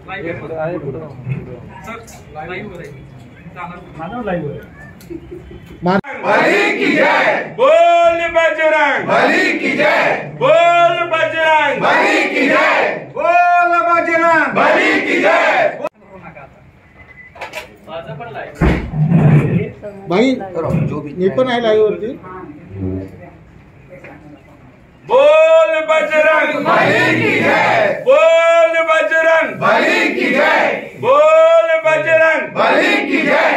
बली की जय, बोल बजरंग बली की जय, बोल बजरंग बली की जय, बोल बजरंग बली की जय। भाई मी पण आहे लाईव्ह वरती। बोल बजरंग बली की जय, बोल बजरंग बली की जय, बोल बजरंग बली की जय।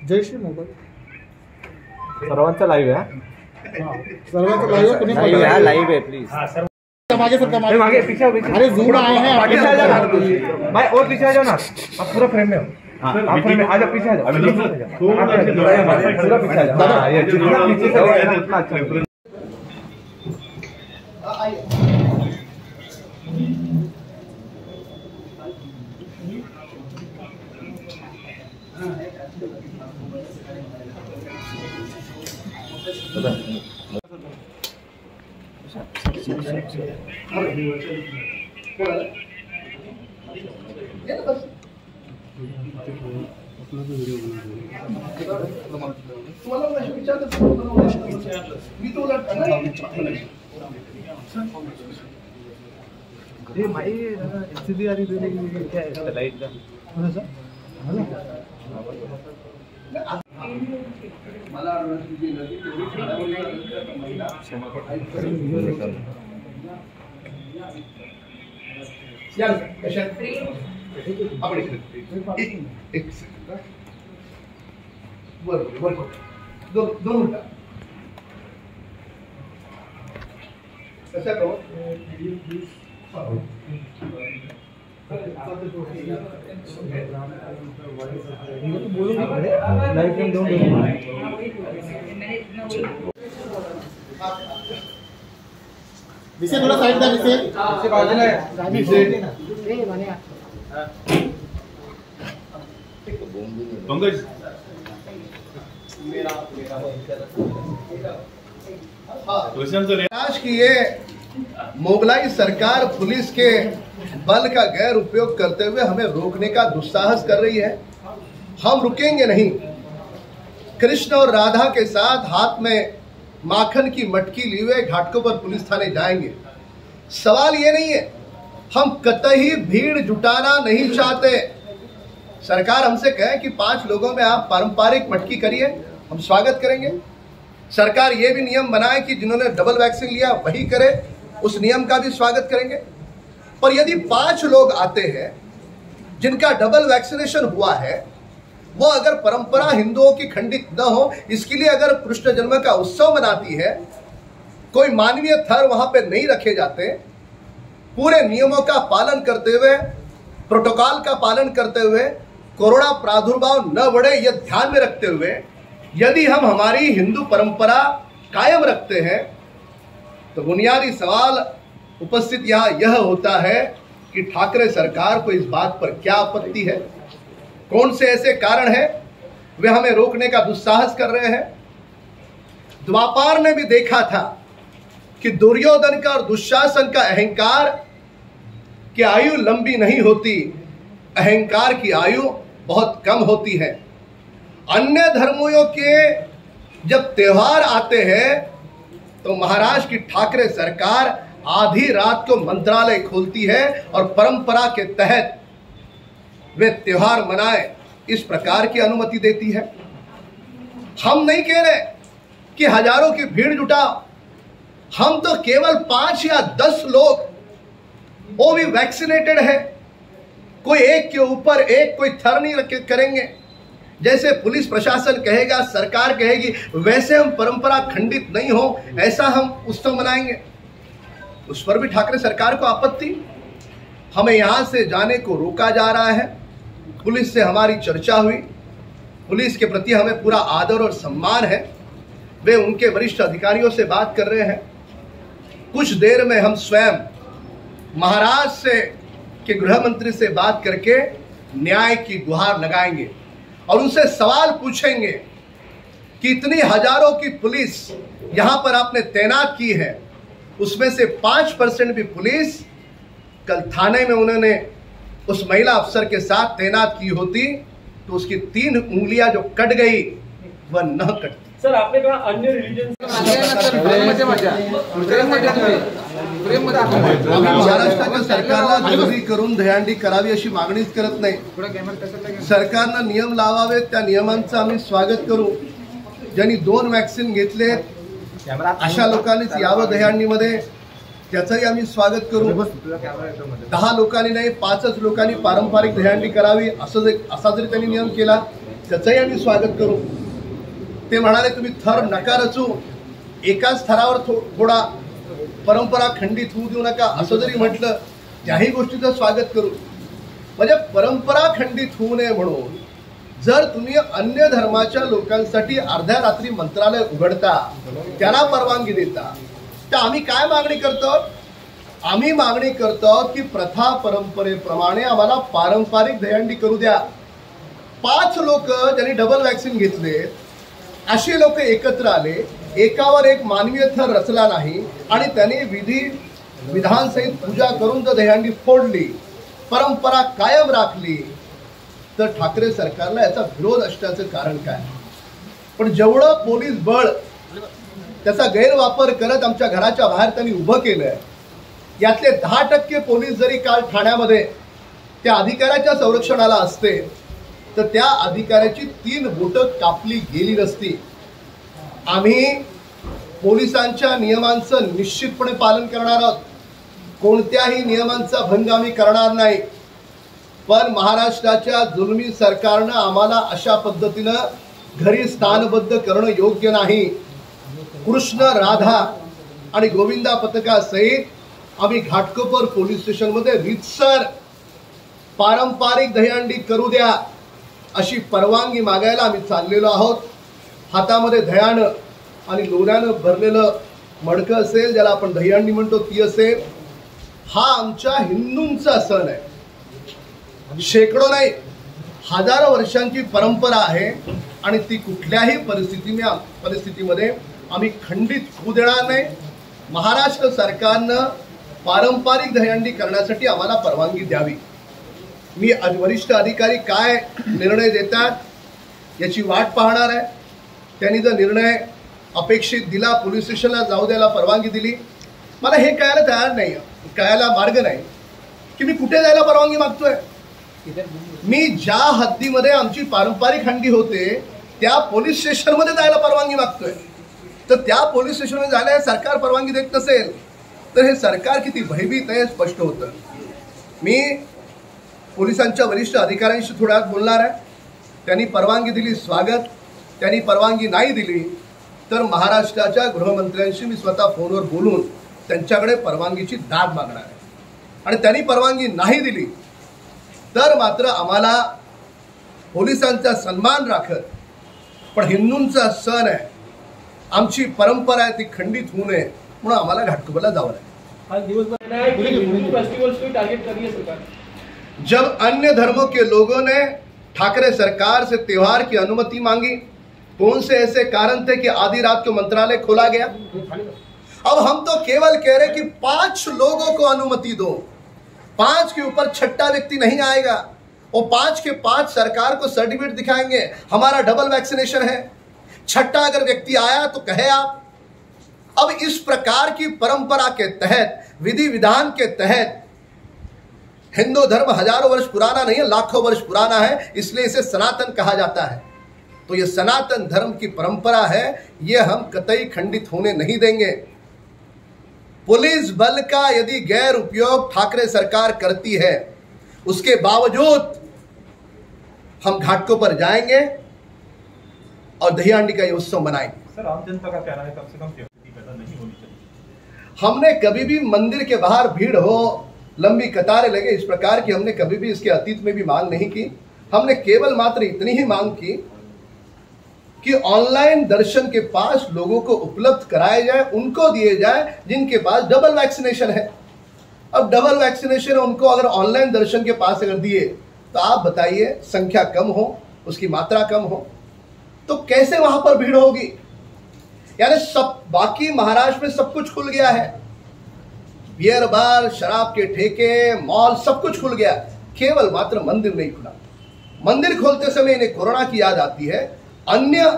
जय श्री मोबाईल सर्वांचा लाईव्ह आहे, सर्वांचं लाईव्ह कोणी लाईव्ह आहे प्लीज। मागे सर मागे पीछे अरे जूम आए हैं भाई और पीछे आ जाओ ना, आप पूरा फ्रेम में हो। आप फ्रेम में आ जाओ, पीछे आ जाओ, पूरा पीछे आ जाओ। ये जितना पीछे से उतना अच्छा। विषय थोड़ा साइड का विषय बाजूला आहे। पंकज आज की ये मोगलाई सरकार पुलिस के बल का गैर उपयोग करते हुए हमें रोकने का दुस्साहस कर रही है। हम रुकेंगे नहीं। कृष्ण और राधा के साथ हाथ में माखन की मटकी लिए हुए घाटकों पर पुलिस थाने जाएंगे। सवाल ये नहीं है, हम कतई भीड़ जुटाना नहीं चाहते। सरकार हमसे कहे कि 5 लोगों में आप पारंपरिक मटकी करिए, हम स्वागत करेंगे। सरकार ये भी नियम बनाए कि जिन्होंने डबल वैक्सीन लिया वही करे, उस नियम का भी स्वागत करेंगे। पर यदि 5 लोग आते हैं जिनका डबल वैक्सीनेशन हुआ है, वो अगर परंपरा हिंदुओं की खंडित न हो, इसके लिए अगर कृष्ण जन्म का उत्सव मनाती है, कोई मानवीय थर वहां पे नहीं रखे जाते, पूरे नियमों का पालन करते हुए, प्रोटोकॉल का पालन करते हुए, कोरोना प्रादुर्भाव न बढ़े यह ध्यान में रखते हुए यदि हम हमारी हिंदू परंपरा कायम रखते हैं, तो बुनियादी सवाल उपस्थित यहाँ यह होता है कि ठाकरे सरकार को इस बात पर क्या आपत्ति है, कौन से ऐसे कारण हैं वे हमें रोकने का दुस्साहस कर रहे हैं। द्वापार ने भी देखा था कि दुर्योधन का और दुशासन का अहंकार की आयु लंबी नहीं होती, अहंकार की आयु बहुत कम होती है। अन्य धर्मों के जब त्योहार आते हैं तो महाराष्ट्र की ठाकरे सरकार आधी रात को मंत्रालय खोलती है और परंपरा के तहत वे त्योहार मनाए, इस प्रकार की अनुमति देती है। हम नहीं कह रहे कि हजारों की भीड़ जुटाओ, हम तो केवल 5 या 10 लोग, वो भी वैक्सीनेटेड है, कोई एक के ऊपर एक कोई थर नहीं रखे करेंगे। जैसे पुलिस प्रशासन कहेगा, सरकार कहेगी, वैसे हम परंपरा खंडित नहीं हो ऐसा हम उत्सव मनाएंगे। उस पर भी ठाकरे सरकार को आपत्ति। हमें यहां से जाने को रोका जा रहा है। पुलिस से हमारी चर्चा हुई, पुलिस के प्रति हमें पूरा आदर और सम्मान है। वे उनके वरिष्ठ अधिकारियों से बात कर रहे हैं। कुछ देर में हम स्वयं महाराष्ट्र से के गृह मंत्री से बात करके न्याय की गुहार लगाएंगे और उनसे सवाल पूछेंगे कि इतनी हजारों की पुलिस यहां पर आपने तैनात की है, उसमें से 5% भी पुलिस कल थाने में उन्होंने उस महिला अफसर के साथ तैनात की होती तो उसकी 3 उंगलियां जो कट गई वह न कटती। सर आपने कहा अन्य रिलीजन महाराष्ट्राच्या सरकारला जबरी करून दहीहंडी करावी अशी मागणीच करत नाही। सरकारनं नियम लावावेत, त्या नियमांचं आम्ही स्वागत करू। ज्यांनी 2 वॅक्सिन घेतलेत अशा लोकांनीच यावं दहीहंडीमध्ये, त्याचंही आम्ही स्वागत करू। 10 लोकांनी नाही 5च लोकांनी पारंपरिक दहीहंडी करावी असा जरी त्यांनी नियम केला त्याचंही आम्ही स्वागत करू। ते म्हणाले तुम्ही थर नका रचू, एकाच थरावर थोडा परंपरा खंडित होऊ देऊ नका असं जरी म्हटलं त्याही गोष्टीचं स्वागत करू। म्हणजे परंपरा खंडित होऊ नये म्हणून जर तुम्ही अन्य धर्माच्या लोकांसाठी अर्ध्या रात्री मंत्रालय उघडता, त्याला परवानगी देता, तर आम्ही काय मागणी करतो? आम्ही मागणी करतो की प्रथा परंपरेप्रमाणे आम्हाला पारंपरिक दहीहंडी करू द्या। 5 लोक ज्यांनी डबल वॅक्सिन घेतले असे लोक एकत्र आले, एकावर एक मानवीय थर रचला नाही आणि त्यांनी विधानसहित पूजा करून जर दहीहंडी फोडली, परंपरा कायम राखली, तर ठाकरे सरकारला याचा विरोध असण्याचं कारण काय? पण जेवढं पोलीस बळ त्याचा गैरवापर करत आमच्या घराच्या बाहेर त्यांनी उभं केलंय, यातले 10% पोलीस जरी काल ठाण्यामध्ये त्या अधिकाऱ्याच्या संरक्षणाला असते तर त्या अधिकाऱ्याची 3 बोटं कापली गेली नसती। आम्ही पोलिसांच्या नियमांचं निश्चितपणे पालन करणार आहोत, कोणत्याही नियमांचा भंग आम्ही करणार नाही। पण महाराष्ट्राच्या जुलमी सरकारनं आम्हाला अशा पद्धतीनं घरी स्थानबद्ध करणं योग्य नाही। कृष्ण, राधा आणि गोविंदा पथकासहित आम्ही घाटकोपर पोलीस स्टेशनमध्ये रीतसर पारंपरिक दहीहंडी करू द्या अशी परवानगी मागायला आम्ही चाललेलो आहोत। हातामध्ये दह्यानं आणि लोण्यानं भरलेलं मडकं असेल, ज्याला आपण दहीहंडी म्हणतो, ती असेल। हा आमच्या हिंदूंचा सण आहे, शेकडो नाही हजारो वर्षांची परंपरा आहे आणि ती कुठल्याही परिस्थितीमध्ये आम्ही खंडित होऊ देणार नाही। महाराष्ट्र सरकारनं पारंपरिक दहीहंडी करण्यासाठी आम्हाला परवानगी द्यावी। मी वरिष्ठ अधिकारी काय निर्णय देतात याची वाट पाहणार आहे। त्यांनी जर निर्णय अपेक्षित दिला, पोलीस स्टेशनला जाऊ द्यायला परवानगी दिली, मला हे कळायला तयार नाही, कळायला मार्ग नाही की मी कुठे जायला परवानगी मागतोय। मी ज्या हद्दीमध्ये आमची पारंपरिक हंडी होते त्या पोलीस स्टेशनमध्ये जायला परवानगी मागतोय, तर त्या पोलीस स्टेशनमध्ये जायला सरकार परवानगी देत नसेल तर हे सरकार किती भयभीत आहे स्पष्ट होतं। मी पोलिसांच्या वरिष्ठ अधिकाऱ्यांशी थोड्या वेळात बोलणार आहे। त्यांनी परवानगी दिली स्वागत, त्यांनी परवानगी नाही दिली तर महाराष्ट्राच्या गृहमंत्र्यांशी मी स्वतः फोनवर बोलून त्यांच्याकडे परवानगीची दाद मागणार आहे। आणि त्यांनी परवानगी नाही दिली तर मात्र आम्हाला पोलिसांचा सन्मान राखत, पण हिंदूंचा सण आहे, आमची परंपरा आहे, ती खंडित होऊ नये म्हणून आम्हाला घाटकोपरला जावं लागेल। आज दिवसभर है कि हिंदू फेस्टिवल्स को टारगेट कर रही है सरकार। जब अन्य धर्मों के लोगों ने ठाकरे सरकार से त्योहार की अनुमति मांगी, कौन से ऐसे कारण थे कि आधी रात को मंत्रालय खोला गया? अब हम तो केवल कह रहे कि 5 लोगों को अनुमति दो, 5 के ऊपर छठा व्यक्ति नहीं आएगा। वो 5 के 5 सरकार को सर्टिफिकेट दिखाएंगे, हमारा डबल वैक्सीनेशन है। छठा अगर व्यक्ति आया तो कहे आप। अब इस प्रकार की परंपरा के तहत, विधि विधान के तहत, हिंदू धर्म हजारों वर्ष पुराना नहीं है, लाखों वर्ष पुराना है, इसलिए इसे सनातन कहा जाता है। तो ये सनातन धर्म की परंपरा है, ये हम कतई खंडित होने नहीं देंगे। पुलिस बल का यदि गैर उपयोग ठाकरे सरकार करती है, उसके बावजूद हम घाटों पर जाएंगे और दहीहंडी का ये उत्सव मनाएंगे। सर, आम जनता का कहना है कम से कम स्थिति पैदा नहीं होनी चाहिए। हमने कभी भी मंदिर के बाहर भीड़ हो, लंबी कतारें लगे, इस प्रकार की हमने कभी भी इसके अतीत में भी मांग नहीं की। हमने केवल मात्र इतनी ही मांग की कि ऑनलाइन दर्शन के पास लोगों को उपलब्ध कराए जाए, उनको दिए जाए जिनके पास डबल वैक्सीनेशन है। अब डबल वैक्सीनेशन उनको अगर ऑनलाइन दर्शन के पास अगर दिए तो आप बताइए, संख्या कम हो, उसकी मात्रा कम हो तो कैसे वहां पर भीड़ होगी? यानी सब बाकी महाराष्ट्र में सब कुछ खुल गया है, बियर बार, शराब के ठेके, मॉल, सब कुछ खुल गया। केवल मात्र मंदिर नहीं खुला। मंदिर खोलते समय इन्हें कोरोना की याद आती है, अन्य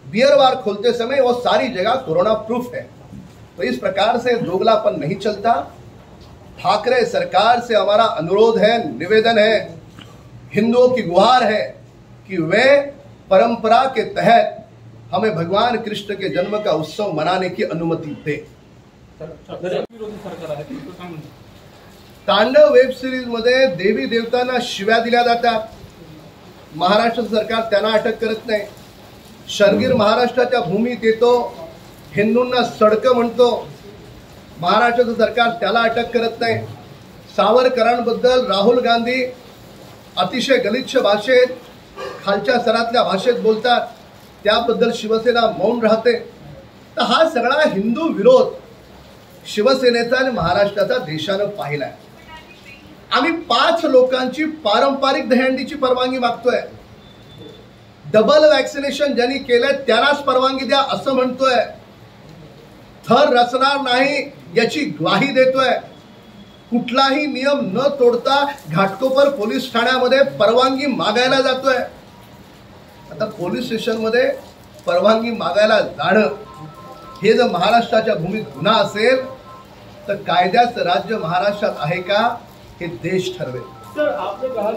बियर बार खोलते समय वो सारी जगह कोरोना प्रूफ है। तो इस प्रकार से दोगलापन नहीं चलता। ठाकरे सरकार से हमारा अनुरोध है, निवेदन है, हिंदुओं की गुहार है कि वे परंपरा के तहत हमें भगवान कृष्ण के जन्म का उत्सव मनाने की अनुमति दे। तांडव वेब सिरीज मध्ये देवी देवतांना शिव्या दिल्या जातात, महाराष्ट्र सरकार त्यांना अटक करत नाही। शर्गीर महाराष्ट्राच्या भूमीत येतो, हिंदूंना सडकं म्हणतो, महाराष्ट्राचं सरकार त्याला अटक करत नाही। सावरकरांबद्दल राहुल गांधी अतिशय गलिच्छ भाषेत, खालच्या स्तरातल्या भाषेत बोलतात, त्याबद्दल शिवसेना मौन राहते। तर हा सगळा हिंदू विरोध शिवसेनेचा आणि महाराष्ट्राचा देशानं पाहिलाय। आम्ही 5 लोकांची पारंपरिक दहीहंडीची परवानगी मागतोय, डबल वॅक्सिनेशन ज्यांनी केलंय त्यांनाच परवानगी द्या असं म्हणतोय, थर रचणार नाही याची ग्वाही देतोय, कुठलाही नियम न तोडता घाटकोपर पोलीस ठाण्यामध्ये परवानगी मागायला जातोय। आता पोलीस स्टेशनमध्ये परवानगी मागायला जाणं हे जर महाराष्ट्राच्या भूमीत गुन्हा असेल तर कायद्याचं राज्य महाराष्ट्रात आहे का हे देश ठरवेल। सर आपने कहा